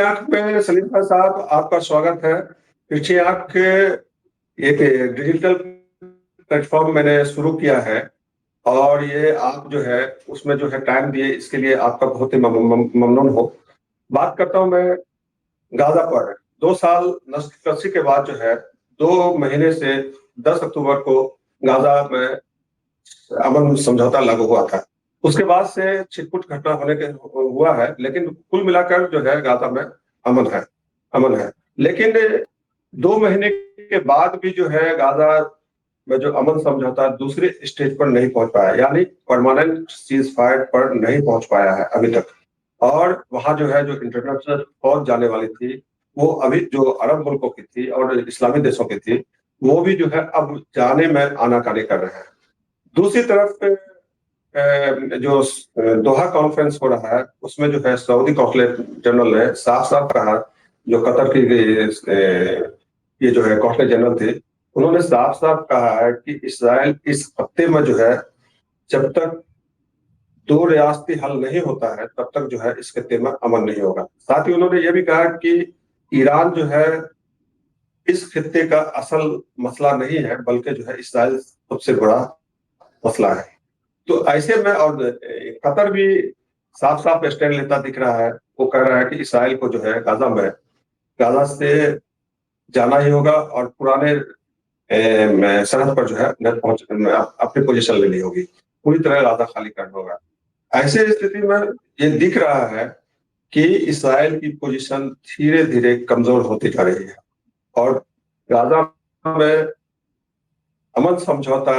आंख में सलीम भाई साहब आपका स्वागत है। पीछे आंख एक डिजिटल प्लेटफॉर्म मैंने शुरू किया है और ये आप जो है उसमें जो है टाइम दिए, इसके लिए आपका बहुत ही ममनून हो। बात करता हूं मैं गाजा पर। 2 साल नस्ल के बाद जो है 2 महीने से 10 अक्टूबर को गाजा में अमन समझौता लागू हुआ था। उसके बाद से छिटपुट घटना होने के हुआ है, लेकिन कुल मिलाकर जो है गाजा में अमन है। लेकिन 2 महीने के बाद भी जो है गाजा में जो अमन समझौता दूसरे स्टेज पर नहीं पहुंच पाया, यानी परमानेंट सीज फायर पर नहीं पहुंच पाया है अभी तक। और वहां जो है जो इंटरनेशनल फौज जाने वाली थी, वो अभी जो अरब मुल्कों की थी और इस्लामी देशों की थी, वो भी जो है अब जाने में आनाकानी कर रहे हैं। दूसरी तरफ जो दोहा कॉन्फ्रेंस हो रहा है, उसमें जो है सऊदी कौंसलेट जनरल ने साफ साफ कहा, जो कतर की ये जो है कौंसलेट जनरल थे, उन्होंने साफ साफ कहा है कि इसराइल इस हफ्ते में जो है जब तक 2 रियासती हल नहीं होता है तब तक जो है इस खत्ते में अमन नहीं होगा। साथ ही उन्होंने ये भी कहा कि ईरान जो है इस खत्ते का असल मसला नहीं है, बल्कि जो है इसराइल सबसे बड़ा मसला है। तो ऐसे में और कतर भी साफ साफ स्टैंड लेता दिख रहा है। वो कह रहा है कि इसराइल को जो है गाजा से जाना ही होगा और पुराने सरहद पर जो है अपनी पोजीशन लेनी होगी, पूरी तरह गाजा खाली करना होगा। ऐसे स्थिति में ये दिख रहा है कि इसराइल की पोजीशन धीरे धीरे कमजोर होती जा रही है और गाजा में अमन समझौता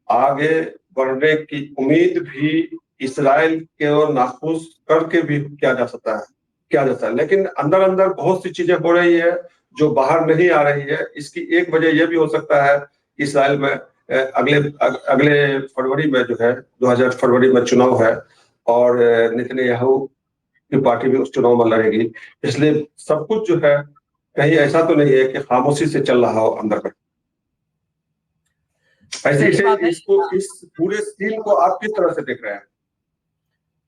आगे बढ़ने की उम्मीद भी इसराइल के और नाखुश करके भी किया जा सकता है। लेकिन अंदर अंदर बहुत सी चीजें हो रही है जो बाहर नहीं आ रही है। इसकी एक वजह यह भी हो सकता है कि इसराइल में अगले फरवरी में जो है 2000 फरवरी में चुनाव है और नेतन्याहू की पार्टी भी उस चुनाव में लड़ेगी। इसलिए सब कुछ जो है कहीं ऐसा तो नहीं है कि खामोशी से चल रहा हो अंदर में। ऐसे इस पूरे सीन को आप किस तरह से देख रहे हैं?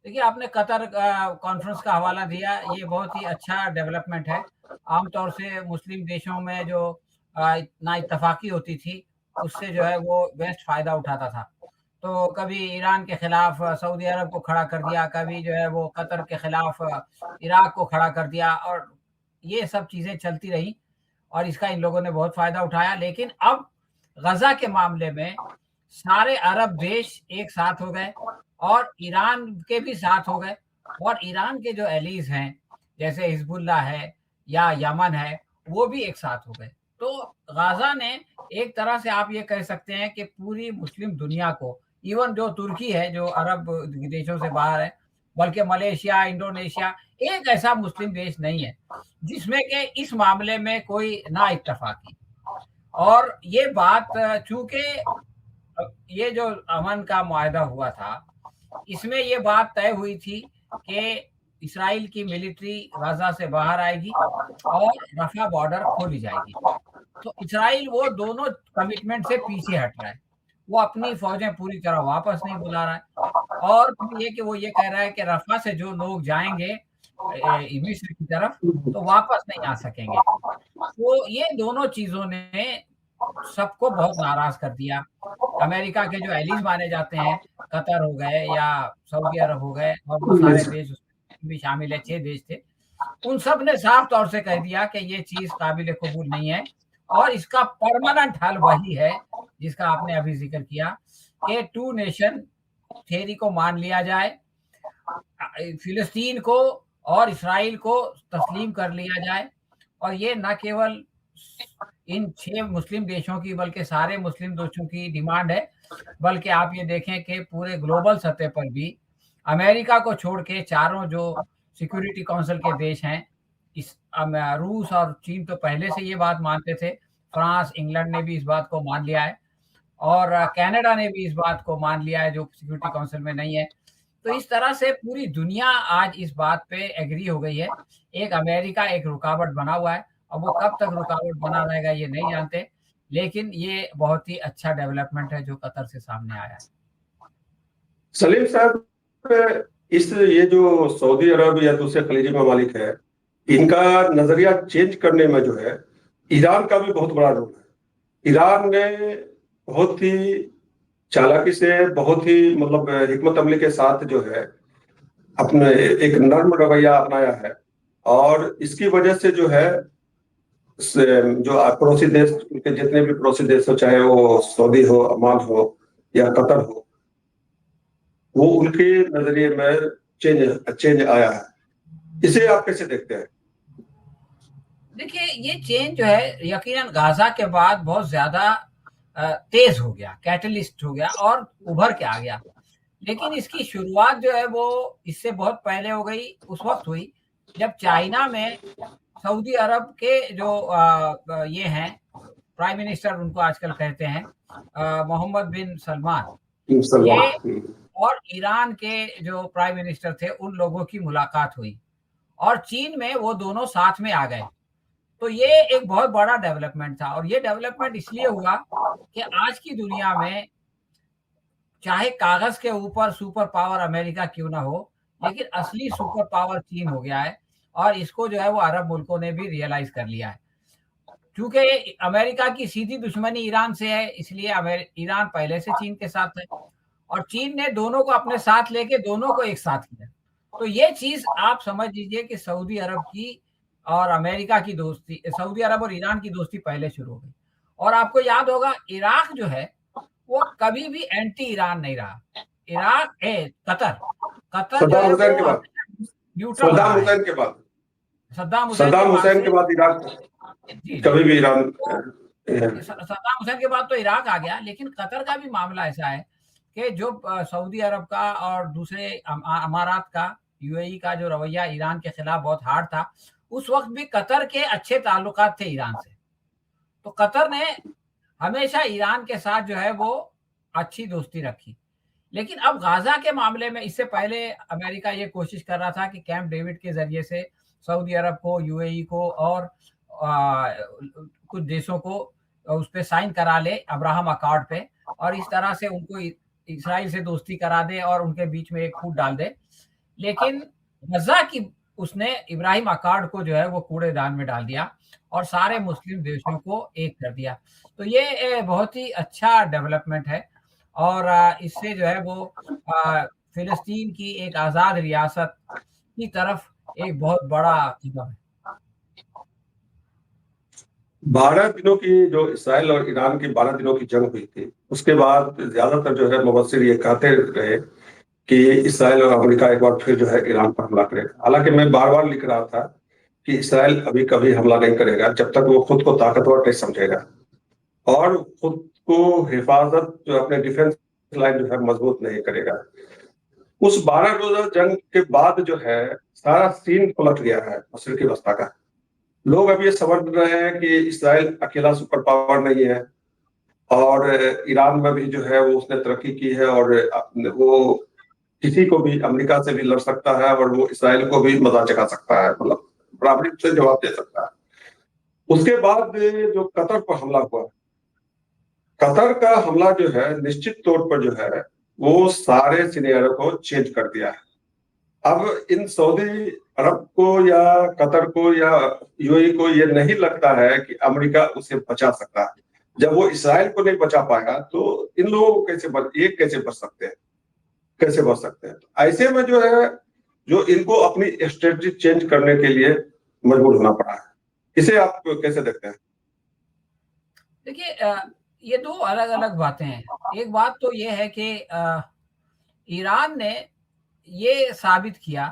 देखिए, आपने कतर कॉन्फ्रेंस का हवाला दिया, ये बहुत ही अच्छा डेवलपमेंट है। आमतौर से मुस्लिम देशों में जो ना इत्तेफाकी होती थी, उससे जो है वो वेस्ट फायदा उठाता था। तो कभी ईरान के खिलाफ सऊदी अरब को खड़ा कर दिया, कभी जो है वो कतर के खिलाफ इराक को खड़ा कर दिया, और ये सब चीजें चलती रही और इसका इन लोगों ने बहुत फायदा उठाया। लेकिन अब गजा के मामले में सारे अरब देश एक साथ हो गए और ईरान के भी साथ हो गए, और ईरान के जो एलीज हैं जैसे हिजबुल्लाह है या यमन है, वो भी एक साथ हो गए। तो गाजा ने एक तरह से आप ये कह सकते हैं कि पूरी मुस्लिम दुनिया को, इवन जो तुर्की है जो अरब देशों से बाहर है, बल्कि मलेशिया, इंडोनेशिया, एक ऐसा मुस्लिम देश नहीं है जिसमें कि इस मामले में कोई ना इत्तेफाकी। और ये बात चूंकि ये जो अमन का मुआहदा हुआ था, इसमें ये बात तय हुई थी कि इसराइल की मिलिट्री गाजा से बाहर आएगी और रफा बॉर्डर खोली जाएगी। तो इसराइल वो दोनों कमिटमेंट से पीछे हट रहा है। वो अपनी फौजें पूरी तरह वापस नहीं बुला रहा है, और फिर ये कि वो ये कह रहा है कि रफा से जो लोग जाएंगे मिस्र की तरफ, तो वापस नहीं आ सकेंगे। तो ये दोनों चीजों ने सबको बहुत नाराज कर दिया। अमेरिका के जो एलीज माने जाते हैं, कतर हो गए या सऊदी अरब हो गए, और वो सारे देश उसमें भी शामिल है, 6 देश थे, उन सब ने साफ तौर से कह दिया कि ये चीज काबिल कबूल नहीं है, और इसका परमानेंट हल वही है जिसका आपने अभी जिक्र किया कि 2 नेशन थ्योरी को मान लिया जाए, फिलिस्तीन को और इसराइल को तस्लीम कर लिया जाए। और ये न केवल इन 6 मुस्लिम देशों की बल्कि सारे मुस्लिम देशों की डिमांड है, बल्कि आप ये देखें कि पूरे ग्लोबल सतह पर भी अमेरिका को छोड़ के चारों जो सिक्योरिटी काउंसिल के देश हैं, रूस और चीन तो पहले से ये बात मानते थे, फ्रांस, इंग्लैंड ने भी इस बात को मान लिया है, और कनाडा ने भी इस बात को मान लिया है जो सिक्योरिटी काउंसिल में नहीं है। तो इस तरह से पूरी दुनिया आज इस बात पे एग्री हो गई है। एक अमेरिका एक रुकावट बना हुआ है, और वो कब तक रुकावट बना रहेगा ये नहीं जानते, लेकिन ये बहुत ही अच्छा डेवलपमेंट है जो कतर से सामने आया है। सलीम साहब, ये जो सऊदी अरब या दूसरे खलीजी ममालिक है, इनका नजरिया चेंज करने में जो है ईरान का भी बहुत बड़ा रोल है। ईरान ने बहुत ही चालाकी से, बहुत ही मतलब हिकमत अमली के साथ जो है अपने एक नर्म रवैया अपनाया है। और इसकी वजह से जो है जो पड़ोसी देश के जितने भी पड़ोसी देश हो, चाहे वो सऊदी हो, अमान हो या कतर हो, वो उनके नजरिए में चेंज चेंज आया है। इसे आप कैसे देखते हैं? देखिए, ये चेंज जो है यकीनन गाज़ा के बाद बहुत ज़्यादा तेज़ हो गया, कैटलिस्ट हो गया और उभर के आ गया। लेकिन इसकी शुरुआत जो है वो इससे बहुत पहले हो गई, उस वक़्त हुई जब चाइना में सऊदी अरब के जो ये हैं प्राइम मिनिस्टर उनको आजकल कहते हैं मोहम्मद बिन सलमान, ये सलमान। और ईरान के जो प्राइम मिनिस्टर थे उन लोगों की मुलाकात हुई और चीन में वो दोनों साथ में आ गए। तो ये एक बहुत बड़ा डेवलपमेंट था और ये डेवलपमेंट इसलिए हुआ कि आज की दुनिया में चाहे कागज के ऊपर सुपर पावर अमेरिका क्यों ना हो, लेकिन असली सुपर पावर चीन हो गया है और इसको जो है वो अरब मुल्कों ने भी रियलाइज़ कर लिया है। चूँकि अमेरिका की सीधी दुश्मनी ईरान से है, इसलिए ईरान पहले से चीन के साथ है और चीन ने दोनों को अपने साथ लेके दोनों को एक साथ किया। तो ये चीज़ आप समझ लीजिए कि सऊदी अरब की और अमेरिका की दोस्ती, सऊदी अरब और ईरान की दोस्ती पहले शुरू हो गई। और आपको याद होगा इराक जो है, वो कभी भी एंटी ईरान नहीं रहा। कतर, कतर जो सद्दाम है हुसैन वो के बाद, हमेशा न्यूट्रल सद्दाम रहा है। हुसैन के बाद, सद्दाम हुसैन के सद्दाम बाद हुसैन के से बाद इराक जी, जी। कभी भी ईरान सद्दाम हुसैन के बाद तो इराक आ गया, लेकिन कतर का भी मामला ऐसा है कि जो सऊदी अरब का और दूसरे अमारात का, यूएई का जो रवैया ईरान के खिलाफ बहुत हार्ड था, उस वक़्त भी कतर के अच्छे ताल्लुकात थे ईरान से। तो कतर ने हमेशा ईरान के साथ जो है वो अच्छी दोस्ती रखी। लेकिन अब गाज़ा के मामले में इससे पहले अमेरिका ये कोशिश कर रहा था कि कैंप डेविड के ज़रिए से सऊदी अरब को, यूएई को और कुछ देशों को उस पे साइन करा ले अब्राहम अकॉर्ड पे और इस तरह से उनको इस्राइल से दोस्ती करा दे और उनके बीच में एक फूट डाल दे। लेकिन गज़ा की उसने इब्राहिम अकॉर्ड को जो है वो कूड़ेदान में डाल दिया और सारे मुस्लिम देशों को एक कर दिया। तो ये बहुत ही अच्छा डेवलपमेंट है और इससे जो है वो फ़िलिस्तीन की एक आज़ाद रियासत की तरफ एक बहुत बड़ा कदम है। 12 दिनों की जो इसराइल और ईरान की 12 दिनों की जंग हुई थी, उसके बाद ज्यादातर जो है मुबस्सिर ये कहते रहे कि इसराइल और अमेरिका एक बार फिर जो है ईरान पर हमला करेगा। हालांकि मैं बार बार लिख रहा था कि इसराइल अभी कभी हमला नहीं करेगा जब तक वो खुद को ताकतवर नहीं समझेगा और खुद को हिफाजत जो अपने डिफेंस लाइन जो है मजबूत नहीं करेगा। उस 12 रोजा जंग के बाद जो है सारा सीन पलट गया है मशरिकी वस्ता का। लोग अब ये समझ रहे हैं कि इसराइल अकेला सुपर पावर नहीं है और ईरान में भी जो है वो उसने तरक्की की है और वो किसी को भी अमेरिका से भी लड़ सकता है और वो इसराइल को भी मजा चखा सकता है, मतलब बराबरी से जवाब दे सकता है। उसके बाद जो कतर पर हमला हुआ, कतर का हमला जो है निश्चित तौर पर जो है वो सारे सिनेरियो को चेंज कर दिया है। अब इन सऊदी अरब को या कतर को या यूएई को ये नहीं लगता है कि अमेरिका उसे बचा सकता है। जब वो इसराइल को नहीं बचा पाएगा तो इन लोगों को कैसे बच सकते हैं, कैसे बच सकते हैं? तो ऐसे में जो है जो इनको अपनी स्ट्रेटजी चेंज करने के लिए मजबूर होना पड़ा है। इसे आप कैसे देखते हैं? देखिए ये 2 अलग-अलग बातें हैं। एक बात तो ये है कि ईरान ने ये साबित किया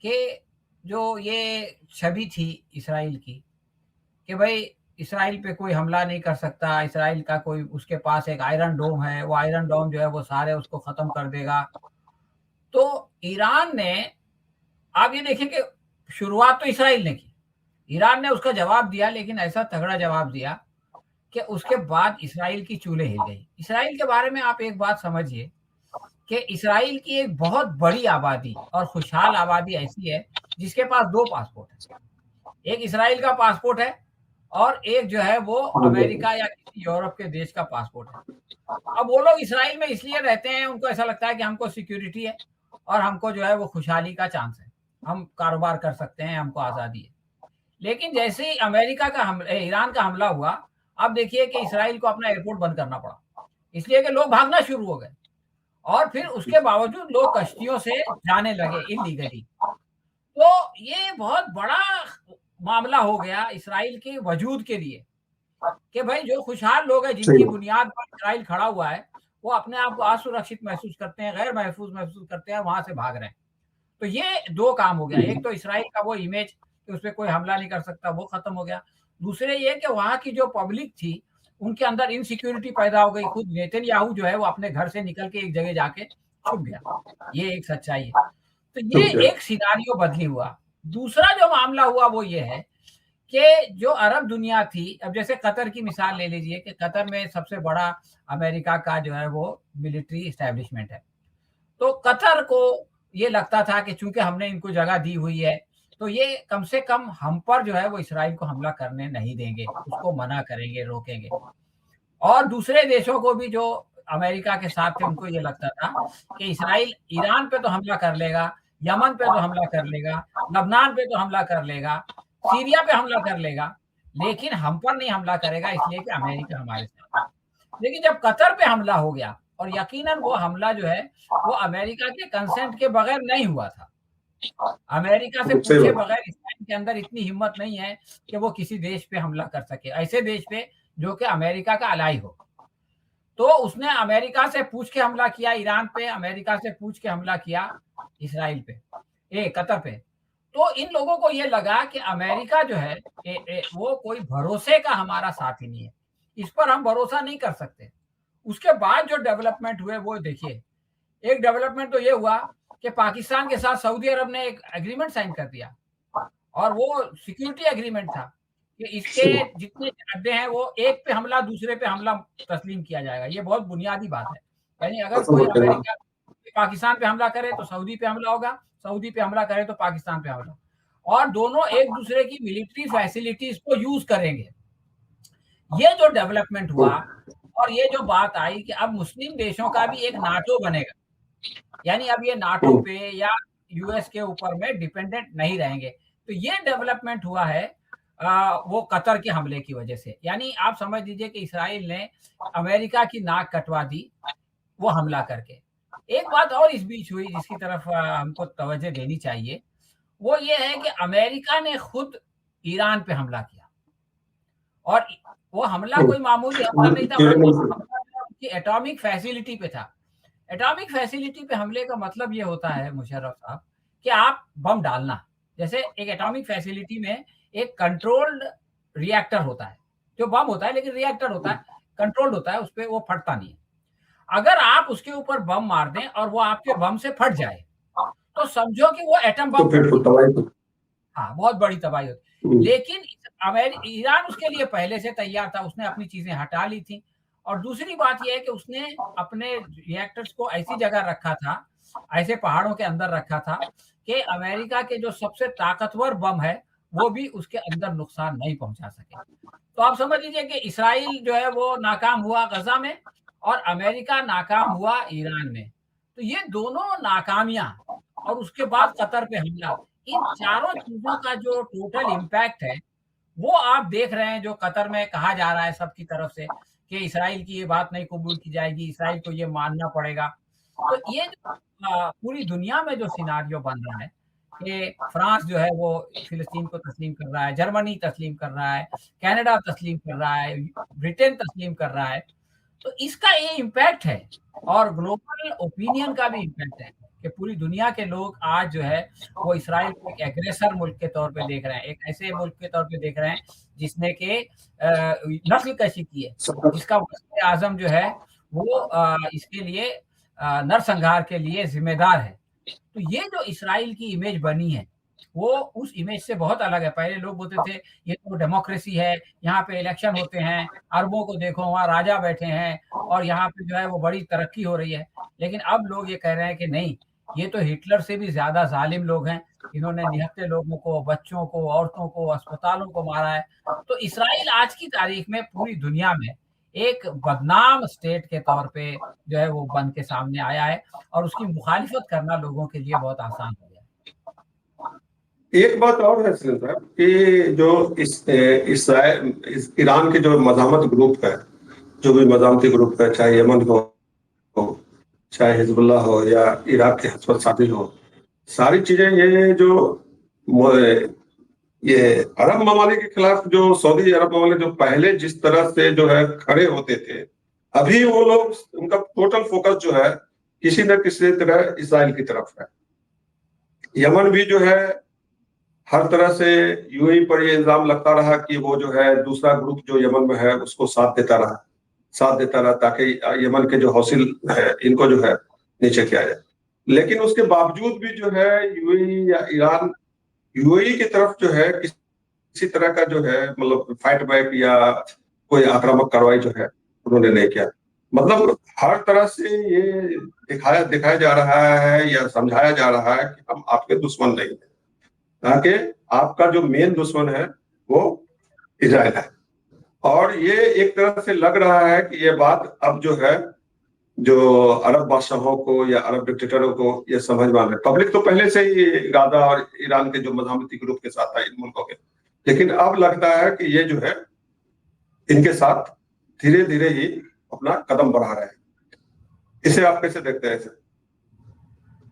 कि जो ये छवि थी इस्राइल की कि भई इस्राइल पे कोई हमला नहीं कर सकता, इस्राइल का कोई उसके पास एक आयरन डोम है, वो आयरन डोम जो है वो सारे उसको ख़त्म कर देगा। तो ईरान ने आप ये देखें कि शुरुआत तो इस्राइल ने की। ईरान ने उसका जवाब दिया लेकिन ऐसा तगड़ा जवाब दिया कि उसके बाद इस्राइल की चूल्हे हिल गई। इस्राइल के बारे में आप एक बात समझिए कि इस्राइल की एक बहुत बड़ी आबादी और खुशहाल आबादी ऐसी है जिसके पास 2 पासपोर्ट हैं। एक इस्राइल का पासपोर्ट है और एक जो है वो अमेरिका या किसी यूरोप के देश का पासपोर्ट है। अब वो लोग इस्राइल में इसलिए रहते हैं, उनको ऐसा लगता है कि हमको सिक्योरिटी है और हमको जो है वो खुशहाली का चांस है। हम कारोबार कर सकते हैं, हमको आज़ादी है। लेकिन जैसे ही ईरान का हमला हुआ, अब देखिए कि इसराइल को अपना एयरपोर्ट बंद करना पड़ा, इसलिए कि लोग भागना शुरू हो गए और फिर उसके बावजूद लोग कश्तियों से जाने लगे इल्लीगली। तो ये बहुत बड़ा मामला हो गया इसराइल के वजूद के लिए कि भाई जो खुशहाल लोग हैं सही जिनकी बुनियाद पर इसराइल खड़ा हुआ है, वो अपने आप को असुरक्षित महसूस करते हैं, गैर महफूज़ महसूस करते हैं, वहाँ से भाग रहे हैं। तो ये 2 काम हो गया, एक तो इसराइल का वो इमेज कि उसपे कोई हमला नहीं कर सकता, वो खत्म हो गया। दूसरे ये कि वहाँ की जो पब्लिक थी, उनके अंदर इनसिक्योरिटी पैदा हो गई। खुद नेतन्याहू जो है वो अपने घर से निकल के एक जगह जाके छुप गया। ये एक सच्चाई है। तो ये चुप गया। एक सिनेरियो बदली हुआ। दूसरा जो मामला हुआ वो ये है कि जो अरब दुनिया थी, अब जैसे कतर की मिसाल ले लीजिए कि कतर में सबसे बड़ा अमेरिका का जो है वो मिलिट्री एस्टेब्लिशमेंट है। तो कतर को ये लगता था कि चूँकि हमने इनको जगह दी हुई है, तो ये कम से कम हम पर जो है वो इसराइल को हमला करने नहीं देंगे, उसको मना करेंगे, रोकेंगे। और दूसरे देशों को भी जो अमेरिका के साथ थे उनको ये लगता था कि इसराइल ईरान पे तो हमला कर लेगा, यमन पे तो हमला कर लेगा, लबनान पे तो हमला कर लेगा, सीरिया पे हमला कर लेगा, लेकिन हम पर नहीं हमला करेगा इसलिए कि अमेरिका हमारे साथ है। लेकिन जब कतर पे हमला हो गया और यकीनन वो हमला जो है वो अमेरिका के कंसेंट के बगैर नहीं हुआ था। अमेरिका से सही पूछे बात। बगैर इसराइल के अंदर इतनी हिम्मत नहीं है कि वो किसी देश पे हमला कर सके, ऐसे देश पे जो कि अमेरिका का अलाई हो। तो उसने अमेरिका से पूछ के हमला किया ईरान पे, अमेरिका से पूछ के हमला किया इसराइल पे, कतर पे। तो इन लोगों को ये लगा कि अमेरिका जो है वो कोई भरोसे का हमारा साथी नहीं है। इस पर हम भरोसा नहीं कर सकते। उसके बाद जो डेवलपमेंट हुए वो देखिए, एक डेवलपमेंट तो ये हुआ कि पाकिस्तान के साथ सऊदी अरब ने एक एग्रीमेंट साइन कर दिया और वो सिक्योरिटी एग्रीमेंट था कि इसके जितने अड्डे हैं वो एक पे हमला दूसरे पे हमला तस्लीम किया जाएगा। ये बहुत बुनियादी बात है। यानी अगर खत्म कोई हो गया। अमेरिका पाकिस्तान पे हमला करे तो सऊदी पे हमला होगा, सऊदी पे हमला करे तो पाकिस्तान पे हमला और दोनों एक दूसरे की मिलिट्री फैसिलिटीज को यूज करेंगे। ये जो डेवलपमेंट हुआ और ये जो बात आई कि अब मुस्लिम देशों का भी एक नाटो बनेगा। यानी अब ये नाटो पे या यूएस के ऊपर में डिपेंडेंट नहीं रहेंगे। तो ये डेवलपमेंट हुआ है वो कतर के हमले की वजह से। यानी आप समझ लीजिए कि इसराइल ने अमेरिका की नाक कटवा दी, वो हमला करके। एक बात और इस बीच हुई जिसकी तरफ हमको तवज्जो देनी चाहिए, वो ये है कि अमेरिका ने खुद ईरान पे हमला किया और वो हमला कोई मामूली हमला नहीं था बल्कि हमला जो है उनकी एटॉमिक फैसिलिटी पे था। एटॉमिक फैसिलिटी पे हमले का मतलब ये होता है मुशर्रफ साहब कि आप बम डालना। जैसे एक एटॉमिक फैसिलिटी में एक कंट्रोल्ड रिएक्टर होता है, जो बम होता है लेकिन रिएक्टर होता है, कंट्रोल्ड होता है, उसपे वो फटता नहीं है। अगर आप उसके ऊपर बम मार दें और वो आपके बम से फट जाए, तो समझो कि वो एटम बम तो फट फिर तो गया। तबाही तो। हाँ, बहुत बड़ी तबाही होती। लेकिन ईरान उसके लिए पहले से तैयार था, उसने अपनी चीज़ें हटा ली थी और दूसरी बात ये है कि उसने अपने रिएक्टर्स को ऐसी जगह रखा था, ऐसे पहाड़ों के अंदर रखा था कि अमेरिका के जो सबसे ताकतवर बम है, वो भी उसके अंदर नुकसान नहीं पहुँचा सके। तो आप समझ लीजिए कि इसराइल जो है वो नाकाम हुआ गज़ा में और अमेरिका नाकाम हुआ ईरान में। तो ये दोनों नाकामियाँ और उसके बाद कतर पे हमला, इन चारों चीज़ों का जो टोटल इम्पैक्ट है, वो आप देख रहे हैं जो कतर में कहा जा रहा है सबकी तरफ से कि इसराइल की ये बात नहीं कबूल की जाएगी, इसराइल को ये मानना पड़ेगा। तो ये जो पूरी दुनिया में जो सिनेरियो बन रहा है कि फ्रांस जो है वो फ़िलिस्तीन को तस्लीम कर रहा है, जर्मनी तस्लीम कर रहा है, कनाडा तस्लीम कर रहा है, ब्रिटेन तस्लीम कर रहा है। तो इसका ये इम्पैक्ट है और ग्लोबल ओपिनियन का भी इम्पैक्ट है कि पूरी दुनिया के लोग आज जो है वो इसराइल को एक एग्रेसर मुल्क के तौर पे देख रहे हैं, एक ऐसे मुल्क के तौर पे देख रहे हैं जिसने कि नस्लकशी की है, जिसका वज़ीर आज़म जो है वो इसके लिए नरसंहार के लिए ज़िम्मेदार है। तो ये जो इसराइल की इमेज बनी है, वो उस इमेज से बहुत अलग है। पहले लोग बोलते थे ये तो डेमोक्रेसी है, यहाँ पे इलेक्शन होते हैं, अरबों को देखो वहाँ राजा बैठे हैं और यहाँ पे जो है वो बड़ी तरक्की हो रही है। लेकिन अब लोग ये कह रहे हैं कि नहीं, ये तो हिटलर से भी ज़्यादा ज़ालिम लोग हैं। इन्होंने निहत्थे लोगों को, बच्चों को, औरतों को, अस्पतालों को मारा है। तो इसराइल आज की तारीख में पूरी दुनिया में एक बदनाम स्टेट के तौर पे जो है वो बन के सामने आया है और उसकी मुखालिफत करना लोगों के लिए बहुत आसान हो गया है। एक बात और है सलीम साहब कि जो ईरान के जो मज़ाहमत ग्रुप है, जो भी मज़ाहमती ग्रुप है, चाहे यमन हो, चाहे हिजबुल्लाह हो या इराक के हसबत शादी हो, सारी चीजें ये जो ये अरब ममालिक के खिलाफ जो सऊदी अरब ममालिक जो पहले जिस तरह से जो है खड़े होते थे, अभी वो लोग उनका टोटल फोकस जो है किसी न किसी तरह इसराइल की तरफ है। यमन भी जो है हर तरह से यूएई पर ये इल्जाम लगता रहा कि वो जो है दूसरा ग्रुप जो यमन में है उसको साथ देता रहा ताकि यमन के जो हौसिल है इनको जो है नीचे किया जाए। लेकिन उसके बावजूद भी जो है यूएई या ईरान, यूएई की तरफ जो है किसी तरह का जो है मतलब फाइट बैक या कोई आक्रामक कार्रवाई जो है उन्होंने नहीं किया। मतलब हर तरह से ये दिखाया दिखाया जा रहा है या समझाया जा रहा है कि हम आपके दुश्मन नहीं है, ताकि आपका जो मेन दुश्मन है वो इजराइल है। और ये एक तरह से लग रहा है कि ये बात अब जो है जो अरब बादशाहों को या अरब डिक्टेटरों को ये समझ में आ रहा है। पब्लिक तो पहले से ही गाजा और ईरान के जो मज़ाहमती ग्रुप के साथ था इन मुल्कों के, लेकिन अब लगता है कि ये जो है इनके साथ धीरे धीरे ही अपना कदम बढ़ा रहे हैं। इसे आप कैसे देखते हैं इसे?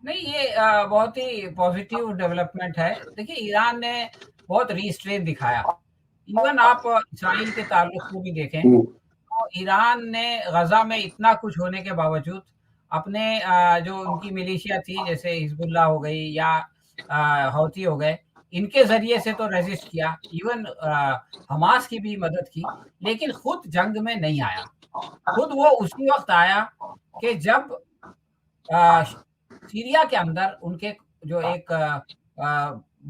नहीं, ये बहुत ही पॉजिटिव डेवलपमेंट है। देखिए, ईरान ने बहुत रिस्ट्रेंट दिखाया। इवन आप इसराइल के ताल्लुक को भी देखें, तो ईरान ने गज़ा में इतना कुछ होने के बावजूद अपने जो उनकी मिलिशिया थी, जैसे हिज़्बुल्लाह हो गई या हौती हो गए, इनके ज़रिए से तो रेज़िस्ट किया, इवन हमास की भी मदद की, लेकिन खुद जंग में नहीं आया। खुद वो उसी वक़्त आया कि जब अ, सीरिया के अंदर उनके जो एक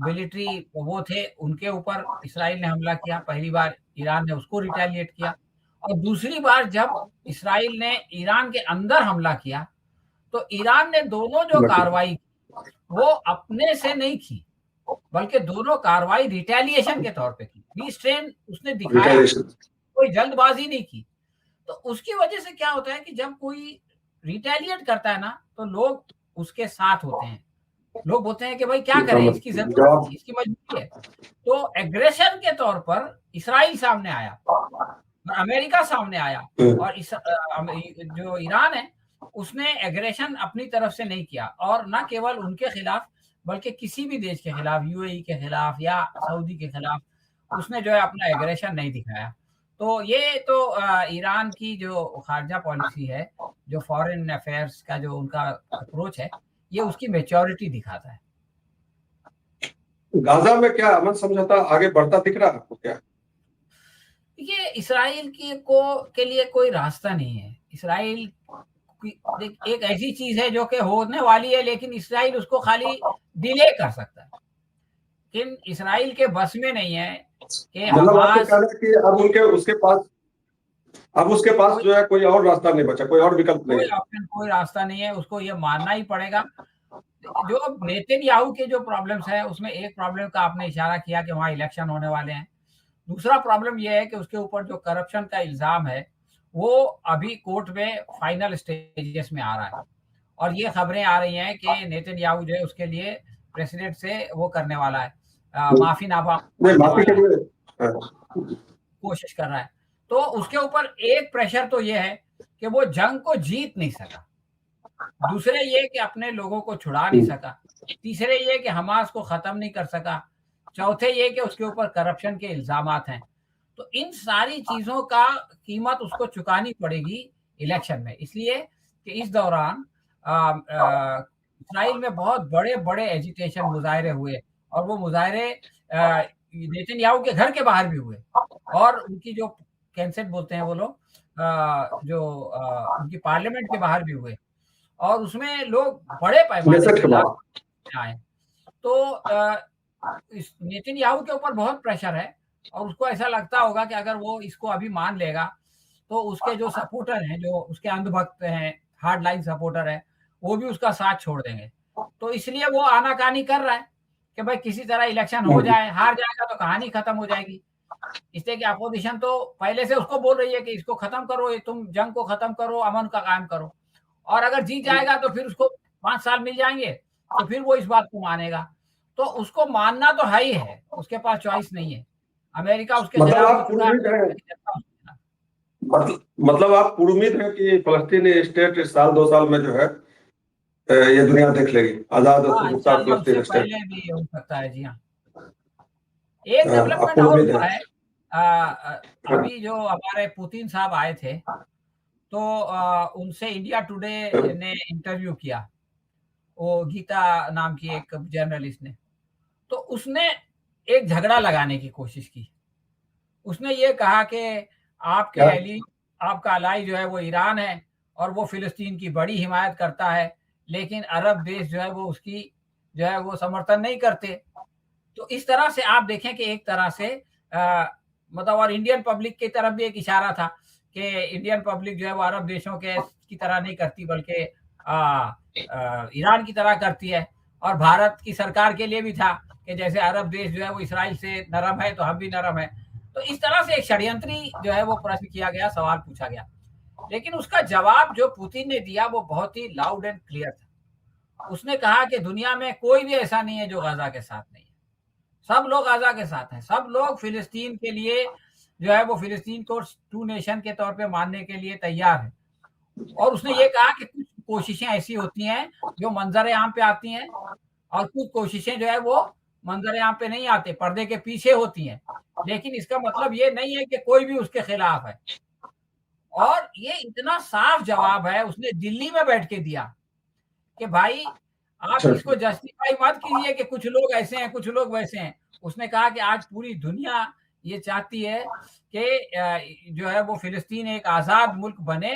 मिलिट्री वो थे, उनके ऊपर इसराइल ने हमला किया। पहली बार ईरान ने उसको रिटेलिएट किया, और दूसरी बार जब इसराइल ने ईरान के अंदर हमला किया, तो ईरान ने दोनों जो कार्रवाई की, वो अपने से नहीं की, बल्कि दोनों कार्रवाई रिटेलिएशन के तौर पे की। रिस्ट्रेंट उसने दिखाया, रिटेलिएशन। कोई जल्दबाजी नहीं की। तो उसकी वजह से क्या होता है कि जब कोई रिटेलिएट करता है ना, तो लोग उसके साथ होते हैं। लोग बोलते हैं कि भाई क्या करें, इसकी ज़रूरत जवाब। थी, इसकी मजबूरी है। तो एग्रेशन के तौर पर इस्राइल सामने आया, और अमेरिका सामने आया, और जो ईरान है, उसने एग्रेशन अपनी तरफ से नहीं किया, और ना केवल उनके खिलाफ, बल्कि किसी भी देश के खिलाफ, यूएई के खिलाफ या सऊदी के खिलाफ उसने जो है अपना एग्रेशन नहीं दिखाया। तो ये तो ईरान की जो खारजा पॉलिसी है, जो फॉरेन अफेयर्स का जो उनका अप्रोच है, ये उसकी मैच्योरिटी दिखाता है। गाजा में क्या अमन समझौता आगे बढ़ता दिख रहा है आपको क्या? देखिए, इसराइल के लिए कोई रास्ता नहीं है। इसराइल देख, एक ऐसी चीज़ है जो कि होने वाली है, लेकिन इसराइल उसको खाली डिले कर सकता है। लेकिन इसराइल के बस में नहीं है कि मतलब आपके हमास कहना है कि अब उसके पास कोई जो है कोई और रास्ता नहीं बचा, कोई और विकल्प नहीं कोई है। ऑप्शन, कोई रास्ता नहीं है, उसको ये मानना ही पड़ेगा। जो नेतन्याहू के जो प्रॉब्लम्स हैं, उसमें एक प्रॉब्लम का आपने इशारा किया कि वहाँ इलेक्शन होने वाले हैं। दूसरा प्रॉब्लम ये है कि उसके ऊपर जो करप्शन का इल्ज़ाम है, वो अभी कोर्ट में फाइनल स्टेजेस में आ रहा है, और ये खबरें आ रही हैं कि नेतन्याहू जो है उसके लिए प्रेसिडेंट से वो करने वाला है, माफ़ीनामा नहीं, माँगने माफी के वाला है, लिए। हाँ। कोशिश कर रहा है। तो उसके ऊपर एक प्रेशर तो ये है कि वो जंग को जीत नहीं सका। दूसरे ये कि अपने लोगों को छुड़ा नहीं सका। तीसरे ये कि हमास को ख़त्म नहीं कर सका। चौथे ये कि उसके ऊपर करप्शन के इल्ज़ामात हैं। तो इन सारी चीज़ों का कीमत उसको चुकानी पड़ेगी इलेक्शन में। इसलिए कि इस दौरान इस्राइल में बहुत बड़े-बड़े एजिटेशन मुज़ाहरे हुए, और वो मुज़ाहरे नेतन्याहू के घर के बाहर भी हुए, और उनकी जो कैंसेट बोलते हैं वो लोग, उनकी पार्लियामेंट के बाहर भी हुए, और उसमें लोग बड़े पैमाने नेसेट पे के बाद। आए। तो इस नेतन्याहू के ऊपर बहुत प्रेशर है, और उसको ऐसा लगता होगा कि अगर वो इसको अभी मान लेगा, तो उसके जो सपोर्टर हैं, जो उसके अंधभक्त हैं, हार्ड लाइन सपोर्टर हैं, वो भी उसका साथ छोड़ देंगे। तो इसलिए वो आनाकानी कर रहा है कि भाई किसी तरह इलेक्शन हो जाए, हार जाएगा तो कहानी खत्म हो जाएगी। इसलिए कि अपोज़िशन तो पहले से उसको बोल रही है कि इसको खत्म करो, ये तुम जंग को खत्म करो, अमन का कायम करो। और अगर जीत जाएगा तो फिर उसको 5 साल मिल जाएँगे, तो फिर वो इस बात को मानेगा। तो उसको मानना तो है ही है, उसके पास चॉइस नहीं है। अमेरिका उसके मतलब खिलाफ हो आप चुका है, उम्मीद है, अमेरिका की जनता उसके खिलाफ। मतलब आप उम्मीद है कि फलस्तीनी स्टेट इस साल 2 साल में जो है ये दुनिया देख लेगी, आजाद और हाँ, मुख्तार इंशाल्लाह उससे फलस्तीन स्टेट। पहले भी हो सकता है, जी हाँ। एक डेवलपमेंट आपको और उम्मीद है? हुआ है। हाँ। अभी जो हमारे पुतिन साहब आए थे, तो उनसे इंडिया टुडे हाँ। ने इंटरव्यू किया, वो गीता नाम की एक जर्नलिस्ट ने। तो उसने एक झगड़ा लगाने की कोशिश की। उसने ये कहा कि आपके क्या? एली आपका अलाई जो है वो ईरान है और वो फ़िलिस्तीन की बड़ी हिमायत करता है, लेकिन अरब देश जो है वो उसकी जो है वो समर्थन नहीं करते। तो इस तरह से आप देखें कि एक तरह से मतलब, और इंडियन पब्लिक की तरफ भी एक इशारा था कि इंडियन पब्लिक जो है वो अरब देशों के की तरह नहीं करती, बल्कि ईरान की तरह करती है। और भारत की सरकार के लिए भी था कि जैसे अरब देश जो है वो इसराइल से नरम है, तो हम भी नरम है। तो इस तरह से एक षड्यंत्री जो है वो प्रश्न किया गया, सवाल पूछा गया। लेकिन उसका जवाब जो पुतिन ने दिया वो बहुत ही लाउड एंड क्लियर था। उसने कहा कि दुनिया में कोई भी ऐसा नहीं है जो गाज़ा के साथ नहीं है। सब लोग गाज़ा के साथ हैं। सब लोग फ़िलिस्तीन के लिए जो है वो फ़िलिस्तीन को टू नेशन के तौर पे मानने के लिए तैयार हैं। और उसने ये कहा कि कुछ कोशिशें ऐसी होती हैं जो मंज़र-ए-आम पे आती हैं, और कुछ कोशिशें जो है वो मंज़र-ए-आम पे नहीं आते, पर्दे के पीछे होती हैं। लेकिन इसका मतलब ये नहीं है कि कोई भी उसके खिलाफ है। और ये इतना साफ जवाब है उसने दिल्ली में बैठ के दिया कि भाई, आप अच्छा। इसको जस्टिफाई मत कीजिए कि कुछ लोग ऐसे हैं, कुछ लोग वैसे हैं। उसने कहा कि आज पूरी दुनिया ये चाहती है कि जो है वो फ़िलिस्तीन एक आज़ाद मुल्क बने।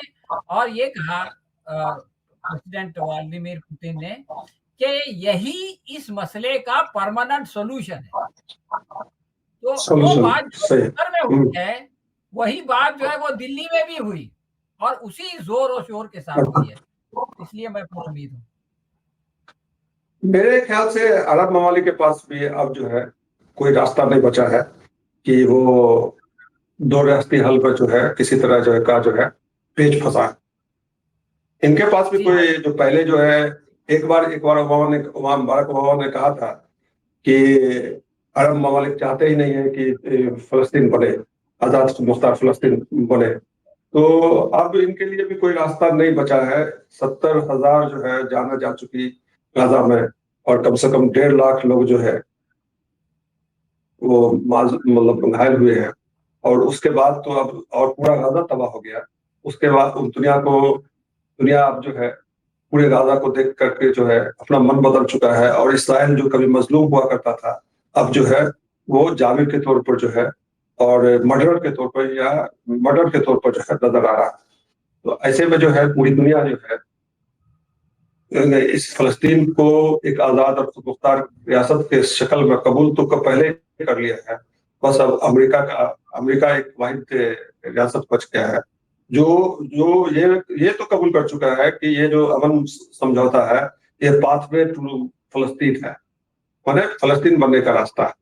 और ये कहा प्रेसिडेंट व्लादिमीर पुतिन ने कि यही इस मसले का परमानेंट सॉल्यूशन है। तो वो सॉल्यूशन बात जो सही। कतर में हुई है, वही बात जो है वो दिल्ली में भी हुई, और उसी ज़ोर और शोर के साथ हुई है। इसलिए मैं पुरुउम्मीद हूँ। मेरे ख्याल से अरब ममालिक के पास भी अब जो है कोई रास्ता नहीं बचा है कि वो दो रियासती हल पर जो है किसी तरह जो है पेच फंसा है। इनके पास भी जी हाँ। कोई जो पहले जो है एक बार बाराक ओबामा ने कहा था कि अरब ममालिक चाहते ही नहीं है कि फलस्तीन बने, आजाद मुख्तार फलस्तीन बने। तो अब इनके लिए भी कोई रास्ता नहीं बचा है। 70,000 जो है जाना जा चुकी गाजा में, और कम से कम 1.5 लाख लोग जो है वो मतलब घायल हुए हैं। और उसके बाद तो अब और पूरा गाजा तबाह हो गया। उसके बाद दुनिया अब जो है पूरे गाजा को देख करके जो है अपना मन बदल चुका है, और इसराइल जो कभी मजलूम हुआ करता था, अब जो है वो जाबिर के तौर पर जो है, और मर्डर के तौर पर जो है नजर आ रहा है। तो ऐसे में जो है पूरी दुनिया जो है इस फलस्तीन को एक आजाद और खुद मुख्तार रियासत के शक्ल में कबूल तो पहले ही कर लिया है। बस अब अमेरिका एक वाहिद रियासत बच गया है जो जो ये तो कबूल कर चुका है कि ये जो अमन समझौता है ये पाथवे टू फलस्तीन है, माने फलस्तीन बनने का रास्ता है।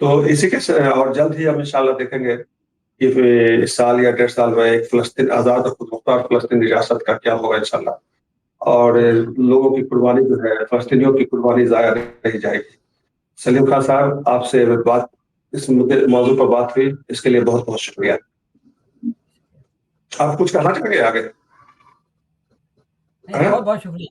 तो और जल्द ही हम इंशाल्लाह देखेंगे कि फिर इस साल या 1.5 साल में एक फलस्तीन आजाद और खुद मुख्तार फलस्तीन रियासत का क्या होगा इंशाल्लाह। और जी, लोगों की कुर्बानी जो है, फलस्तीनियों की कुर्बानी जाया नहीं जाएगी। सलीम खान साहब, आपसे बात इस मौजू पर बात हुई, इसके लिए बहुत बहुत शुक्रिया। आप कुछ कहना चाहेंगे आगे? नहीं, हैं? बहुत-बहुत शुक्रिया।